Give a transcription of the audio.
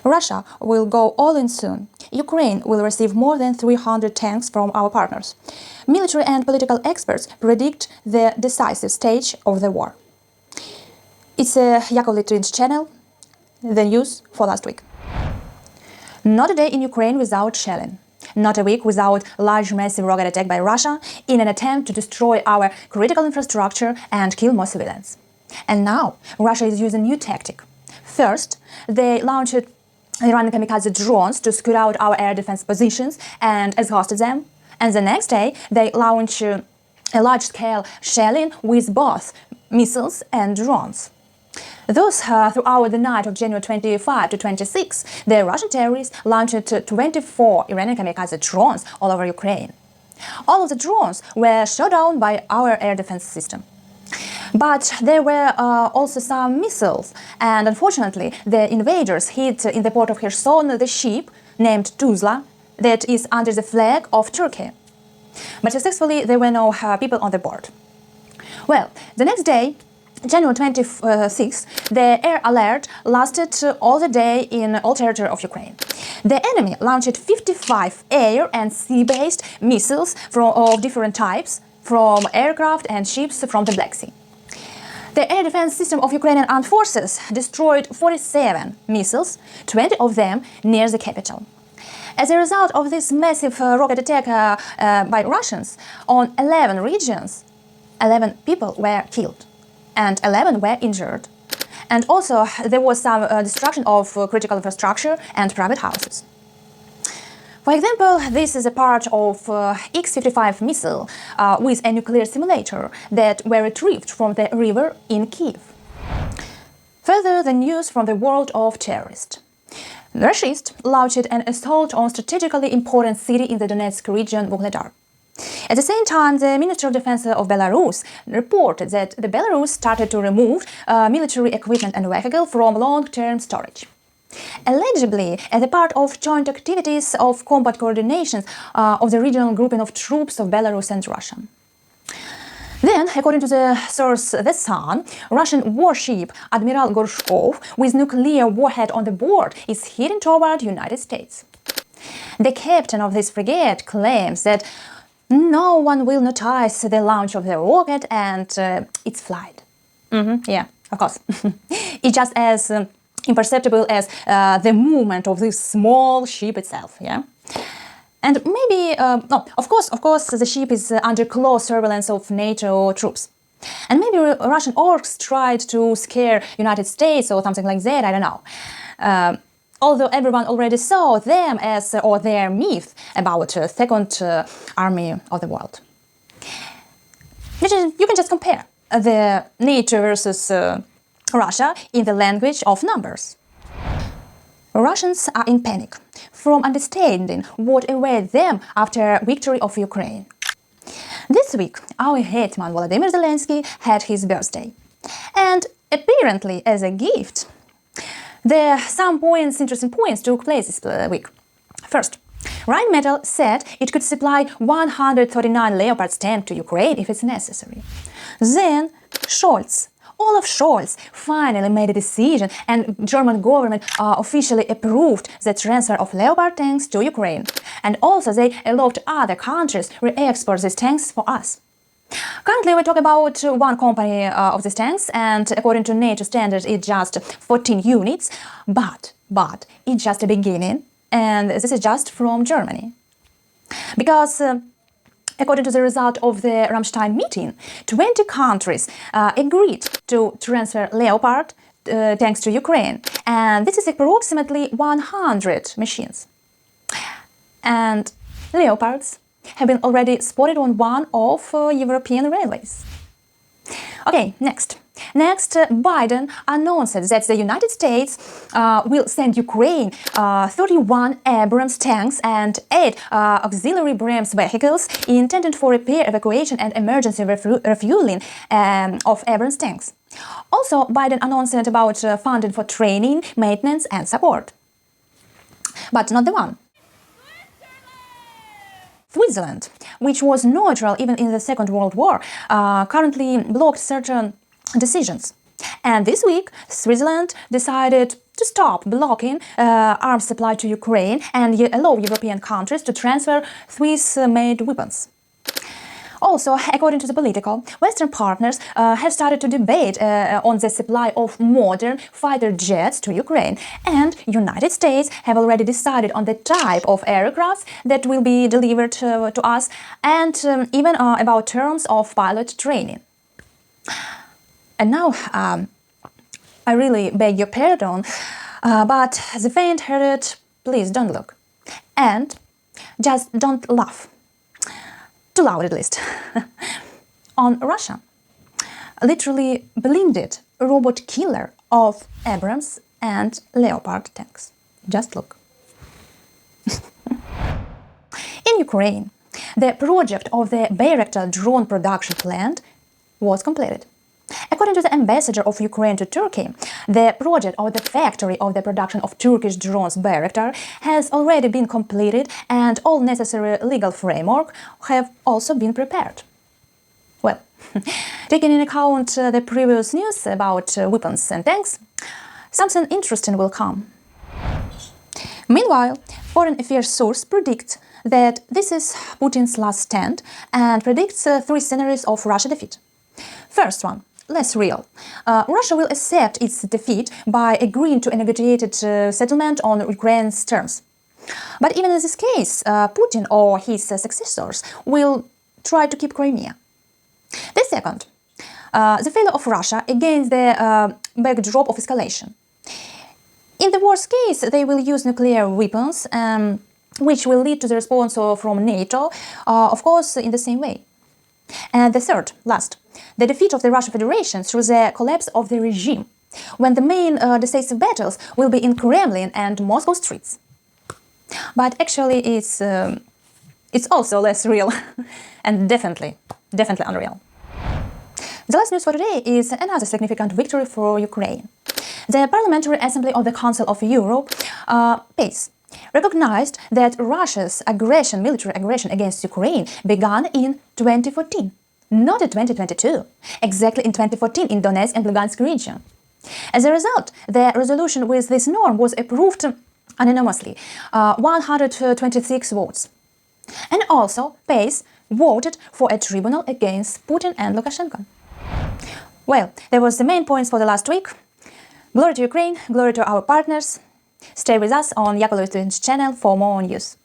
Russia will go all in soon. Ukraine will receive more than 300 tanks from our partners. Military and political experts predict the decisive stage of the war. It's a Yakovlev channel, the news for last week. Not a day in Ukraine without shelling. Not a week without large massive rocket attack by Russia in an attempt to destroy our critical infrastructure and kill more civilians. And now Russia is using a new tactic. First, they launched Iranian kamikaze drones to scout out our air defense positions and exhausted them. And the next day, they launched a large-scale shelling with both missiles and drones. Thus, throughout the night of January 25 to 26, the Russian terrorists launched 24 Iranian kamikaze drones all over Ukraine. All of the drones were shot down by our air defense system. But there were also some missiles, and unfortunately, the invaders hit in the port of Kherson the ship named Tuzla that is under the flag of Turkey. But successfully, there were no people on the board. Well, the next day, January 26, the air alert lasted all the day in all territory of Ukraine. The enemy launched 55 air and sea-based missiles of different types from aircraft and ships from the Black Sea. The air defense system of Ukrainian armed forces destroyed 47 missiles, 20 of them near the capital. As a result of this massive rocket attack by Russians, on 11 regions, 11 people were killed and 11 were injured. And also there was some destruction of critical infrastructure and private houses. For example, this is a part of X-55 missile with a nuclear simulator that were retrieved from the river in Kiev. Further, the news from the world of terrorists. The Russians launched an assault on strategically important city in the Donetsk region, Vuhledar. At the same time, the Ministry of Defense of Belarus reported that the Belarus started to remove military equipment and vehicles from long-term storage. Allegedly, as a part of joint activities of combat coordination of the regional grouping of troops of Belarus and Russia. Then, according to the source The Sun, Russian warship Admiral Gorshkov with nuclear warhead on the board is heading toward the United States. The captain of this frigate claims that no one will notice the launch of the rocket and its flight. Yeah, of course. It's just as imperceptible as the movement of this small ship itself, yeah? And maybe, of course, the ship is under close surveillance of NATO troops. And maybe Russian orcs tried to scare United States or something like that, I don't know. Although everyone already saw them as, or their myth about second army of the world. You can just compare the NATO versus Russia in the language of numbers. Russians are in panic from understanding what awaits them after victory of Ukraine. This week, our hetman Volodymyr Zelensky had his birthday. And apparently, as a gift, there are some interesting points took place this week. First, Rheinmetall said it could supply 139 Leopard tanks to Ukraine if it's necessary. Then, Olaf Scholz finally made a decision and German government officially approved the transfer of Leopard tanks to Ukraine. And also they allowed other countries to re-export these tanks for us. Currently we talk about one company of these tanks, and according to NATO standards it's just 14 units, but it's just a beginning, and this is just from Germany. Because according to the result of the Ramstein meeting, 20 countries agreed to transfer Leopard tanks to Ukraine, and this is approximately 100 machines. And Leopards have been already spotted on one of European railways. Okay, next, Biden announced that the United States will send Ukraine 31 Abrams tanks and 8 auxiliary Brahms vehicles intended for repair, evacuation and emergency refueling of Abrams tanks. Also, Biden announced about funding for training, maintenance and support. But not the one. Switzerland, which was neutral even in the Second World War, currently blocked certain decisions. And this week, Switzerland decided to stop blocking arms supply to Ukraine and allow European countries to transfer Swiss-made weapons. Also, according to the Political, Western partners have started to debate on the supply of modern fighter jets to Ukraine, and United States have already decided on the type of aircraft that will be delivered to us, and even about terms of pilot training. And now, I really beg your pardon, but the faint-hearted, please don't look. And just don't laugh. Too loud, at least. On Russia, literally blinded robot killer of Abrams and Leopard tanks. Just look. In Ukraine, the project of the Bayraktar drone production plant was completed. According to the ambassador of Ukraine to Turkey, the project of the factory of the production of Turkish drones Bayraktar has already been completed and all necessary legal framework have also been prepared. Well, taking into account the previous news about weapons and tanks, something interesting will come. Meanwhile, Foreign Affairs source predicts that this is Putin's last stand and predicts 3 scenarios of Russia defeat. First one, less real. Russia will accept its defeat by agreeing to a negotiated settlement on Ukraine's terms. But even in this case, Putin or his successors will try to keep Crimea. The second, the failure of Russia against the backdrop of escalation. In the worst case, they will use nuclear weapons, which will lead to the response from NATO, of course, in the same way. And the third, last, the defeat of the Russian Federation through the collapse of the regime, when the main decisive battles will be in Kremlin and Moscow streets. But actually, it's also less real and definitely unreal. The last news for today is another significant victory for Ukraine. The Parliamentary Assembly of the Council of Europe, PACE, recognized that Russia's military aggression against Ukraine began in 2014, not in 2022, exactly in 2014 in Donetsk and Lugansk region. As a result, the resolution with this norm was approved unanimously, 126 votes. And also, PACE voted for a tribunal against Putin and Lukashenko. Well, that was the main points for the last week. Glory to Ukraine, glory to our partners. Stay with us on Yakovlev's channel for more news.